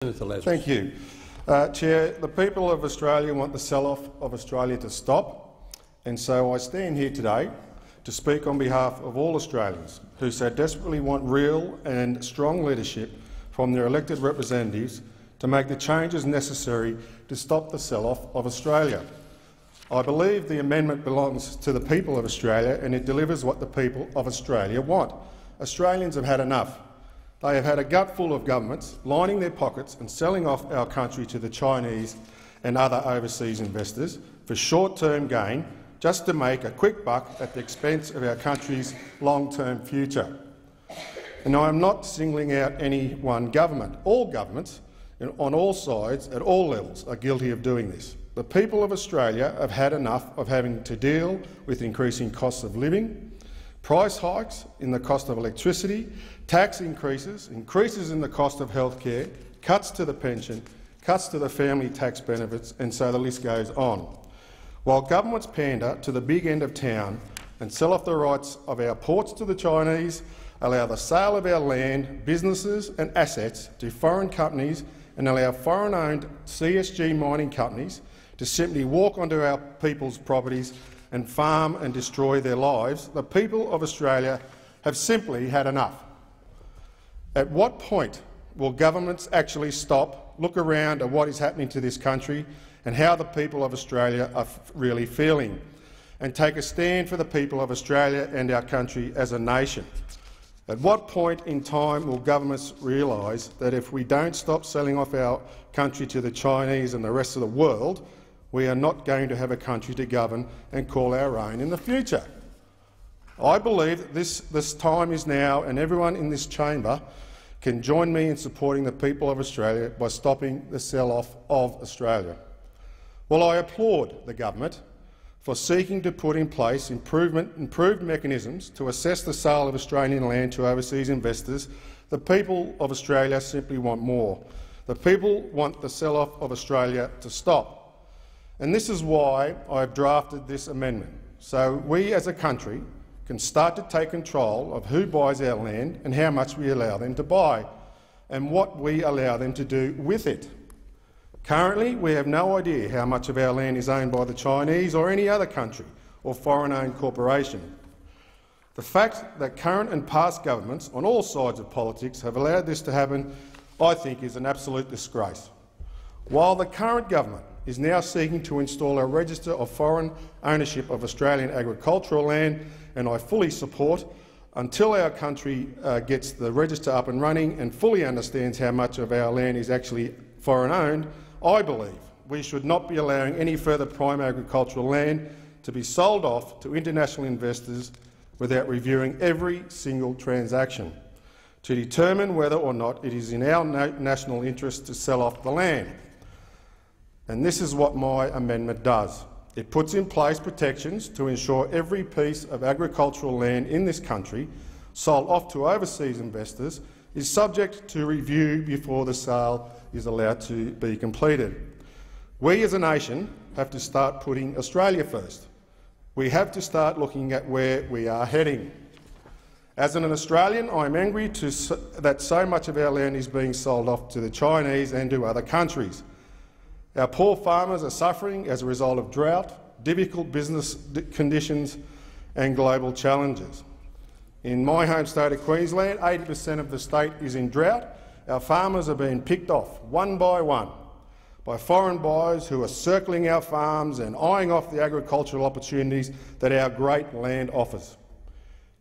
Senator Lazarus. Thank you. Chair, the people of Australia want the sell-off of Australia to stop, and so I stand here today to speak on behalf of all Australians who so desperately want real and strong leadership from their elected representatives to make the changes necessary to stop the sell-off of Australia. I believe the amendment belongs to the people of Australia and it delivers what the people of Australia want. Australians have had enough. They have had a gutful of governments lining their pockets and selling off our country to the Chinese and other overseas investors for short-term gain, just to make a quick buck at the expense of our country's long-term future. And I am not singling out any one government. All governments, on all sides, at all levels, are guilty of doing this. The people of Australia have had enough of having to deal with increasing costs of living, price hikes in the cost of electricity, tax increases, increases in the cost of health care, cuts to the pension, cuts to the family tax benefits, and so the list goes on. While governments pander to the big end of town and sell off the rights of our ports to the Chinese, allow the sale of our land, businesses and assets to foreign companies and allow foreign-owned CSG mining companies to simply walk onto our people's properties and farm and destroy their lives, the people of Australia have simply had enough. At what point will governments actually stop, look around at what is happening to this country and how the people of Australia are really feeling, and take a stand for the people of Australia and our country as a nation? At what point in time will governments realise that if we don't stop selling off our country to the Chinese and the rest of the world, we are not going to have a country to govern and call our own in the future? I believe that this time is now, and everyone in this chamber can join me in supporting the people of Australia by stopping the sell-off of Australia. Well, I applaud the government for seeking to put in place improved mechanisms to assess the sale of Australian land to overseas investors. The people of Australia simply want more. The people want the sell-off of Australia to stop. And this is why I've drafted this amendment, so we as a country can start to take control of who buys our land and how much we allow them to buy, and what we allow them to do with it. Currently, we have no idea how much of our land is owned by the Chinese or any other country or foreign-owned corporation. The fact that current and past governments on all sides of politics have allowed this to happen, I think, is an absolute disgrace. While the current government is now seeking to install a register of foreign ownership of Australian agricultural land, and I fully support, until our country gets the register up and running and fully understands how much of our land is actually foreign-owned, I believe we should not be allowing any further prime agricultural land to be sold off to international investors without reviewing every single transaction to determine whether or not it is in our national interest to sell off the land. And this is what my amendment does. It puts in place protections to ensure every piece of agricultural land in this country sold off to overseas investors is subject to review before the sale is allowed to be completed. We as a nation have to start putting Australia first. We have to start looking at where we are heading. As an Australian, I am angry that so much of our land is being sold off to the Chinese and to other countries. Our poor farmers are suffering as a result of drought, difficult business conditions and global challenges. In my home state of Queensland, 80% of the state is in drought. Our farmers are being picked off one by foreign buyers who are circling our farms and eyeing off the agricultural opportunities that our great land offers.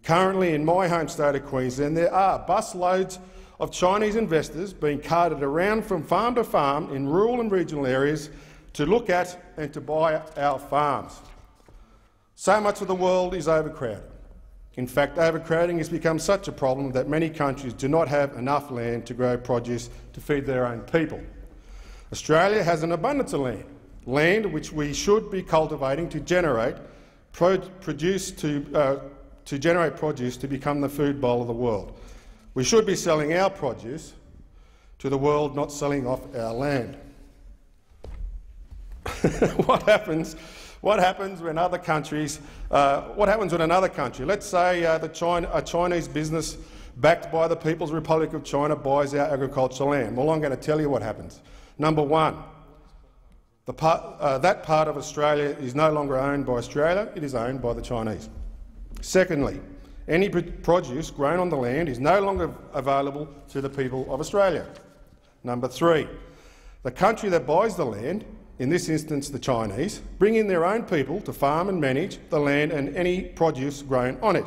Currently, in my home state of Queensland, there are busloads of Chinese investors being carted around from farm to farm in rural and regional areas to look at and to buy our farms. So much of the world is overcrowded. In fact, overcrowding has become such a problem that many countries do not have enough land to grow produce to feed their own people. Australia has an abundance of land which we should be cultivating to generate produce to become the food bowl of the world. We should be selling our produce to the world, not selling off our land. What happens when other countries? What happens when another country, let's say a Chinese business, backed by the People's Republic of China, buys our agricultural land. Well, I'm going to tell you what happens. Number one, that part of Australia is no longer owned by Australia, it is owned by the Chinese. Secondly, any produce grown on the land is no longer available to the people of Australia. Number three, the country that buys the land, in this instance the Chinese, bring in their own people to farm and manage the land and any produce grown on it.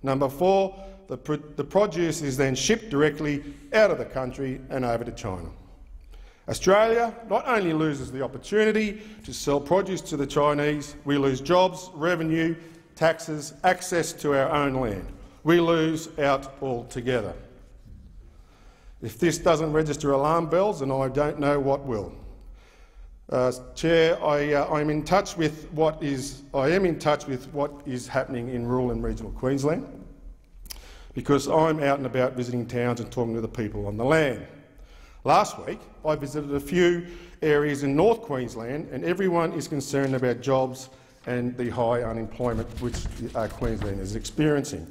Number four, the produce is then shipped directly out of the country and over to China. Australia not only loses the opportunity to sell produce to the Chinese, we lose jobs, revenue, taxes, access to our own land. We lose out altogether. If this doesn't register alarm bells, then I don't know what will. Chair, I am in touch with what is happening in rural and regional Queensland, because I'm out and about visiting towns and talking to the people on the land. Last week, I visited a few areas in North Queensland, and everyone is concerned about jobs and the high unemployment which Queensland is experiencing.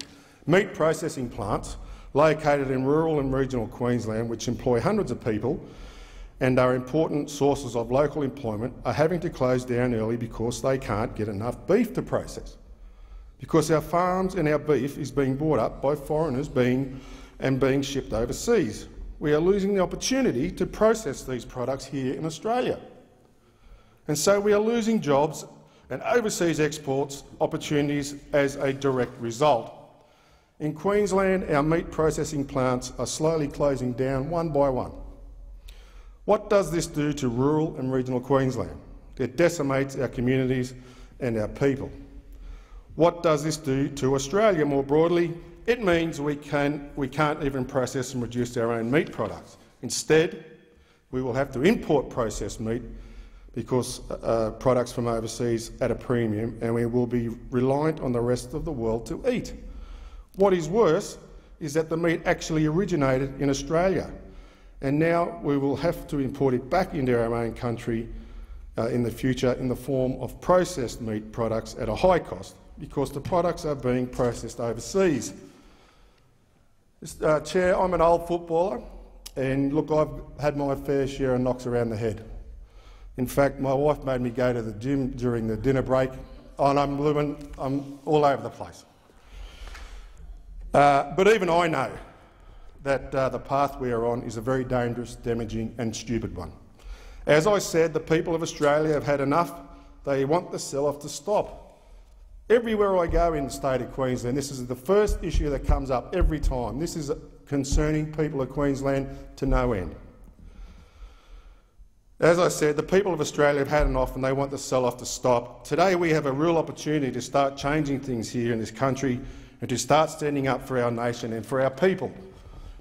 Meat processing plants located in rural and regional Queensland, which employ hundreds of people and are important sources of local employment, are having to close down early because they can't get enough beef to process. Because our farms and our beef is being bought up by foreigners being shipped overseas. We are losing the opportunity to process these products here in Australia. And so we are losing jobs and overseas exports opportunities as a direct result. In Queensland, our meat processing plants are slowly closing down one by one. What does this do to rural and regional Queensland? It decimates our communities and our people. What does this do to Australia more broadly? It means we can't even process and produce our own meat products. Instead, we will have to import processed meat because products from overseas at a premium, and we will be reliant on the rest of the world to eat. What is worse is that the meat actually originated in Australia, and now we will have to import it back into our own country in the future in the form of processed meat products at a high cost, because the products are being processed overseas. Chair, I'm an old footballer, and look, I've had my fair share of knocks around the head. In fact, my wife made me go to the gym during the dinner break, and I'm all over the place. But even I know that the path we are on is a very dangerous, damaging and stupid one. As I said, the people of Australia have had enough. They want the sell-off to stop. Everywhere I go in the state of Queensland, this is the first issue that comes up every time. This is concerning people of Queensland to no end. As I said, the people of Australia have had enough and they want the sell-off to stop. Today we have a real opportunity to start changing things here in this country and to start standing up for our nation and for our people.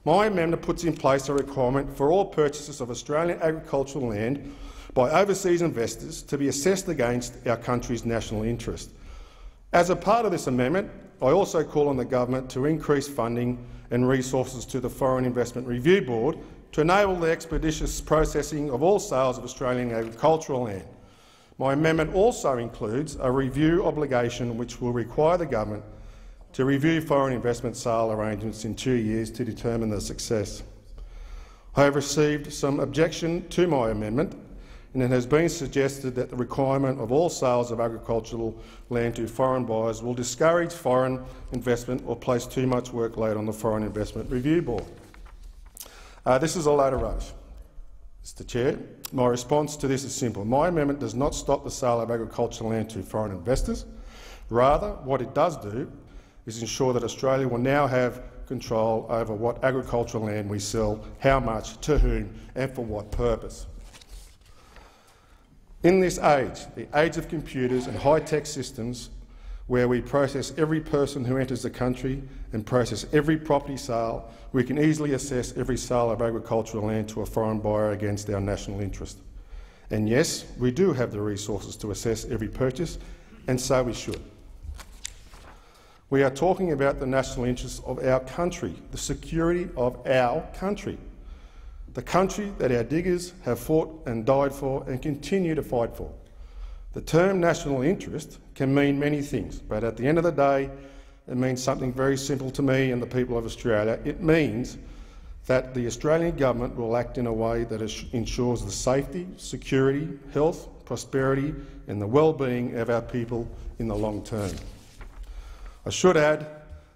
My amendment puts in place a requirement for all purchases of Australian agricultural land by overseas investors to be assessed against our country's national interest. As a part of this amendment, I also call on the government to increase funding and resources to the Foreign Investment Review Board to enable the expeditious processing of all sales of Australian agricultural land. My amendment also includes a review obligation which will require the government to review foreign investment sale arrangements in 2 years to determine the success. I have received some objection to my amendment, and it has been suggested that the requirement of all sales of agricultural land to foreign buyers will discourage foreign investment or place too much workload on the Foreign Investment Review Board. This is a load of rubbish, Mr Chair. My response to this is simple. My amendment does not stop the sale of agricultural land to foreign investors. Rather, what it does do is ensure that Australia will now have control over what agricultural land we sell, how much, to whom and for what purpose. In this age, the age of computers and high-tech systems, where we process every person who enters the country and process every property sale, we can easily assess every sale of agricultural land to a foreign buyer against our national interest. And yes, we do have the resources to assess every purchase, and so we should. We are talking about the national interests of our country, the security of our country. The country that our diggers have fought and died for and continue to fight for. The term national interest can mean many things, but at the end of the day, it means something very simple to me and the people of Australia. It means that the Australian government will act in a way that ensures the safety, security, health, prosperity and the well-being of our people in the long term. I should add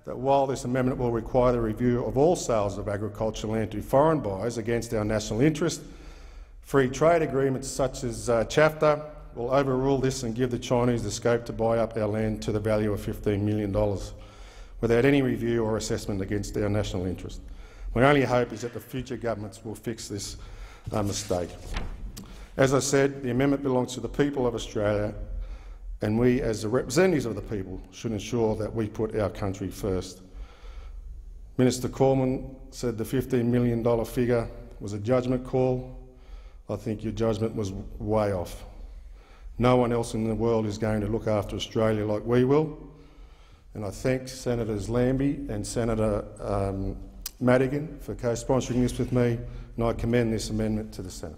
that while this amendment will require the review of all sales of agricultural land to foreign buyers against our national interest, free trade agreements such as CHAFTA will overrule this and give the Chinese the scope to buy up our land to the value of $15 million without any review or assessment against our national interest. My only hope is that the future governments will fix this mistake. As I said, the amendment belongs to the people of Australia, and we, as the representatives of the people, should ensure that we put our country first. Minister Cormann said the $15 million figure was a judgment call. I think your judgment was way off. No one else in the world is going to look after Australia like we will, and I thank Senators Lambie and Senator Madigan for co-sponsoring this with me, and I commend this amendment to the Senate.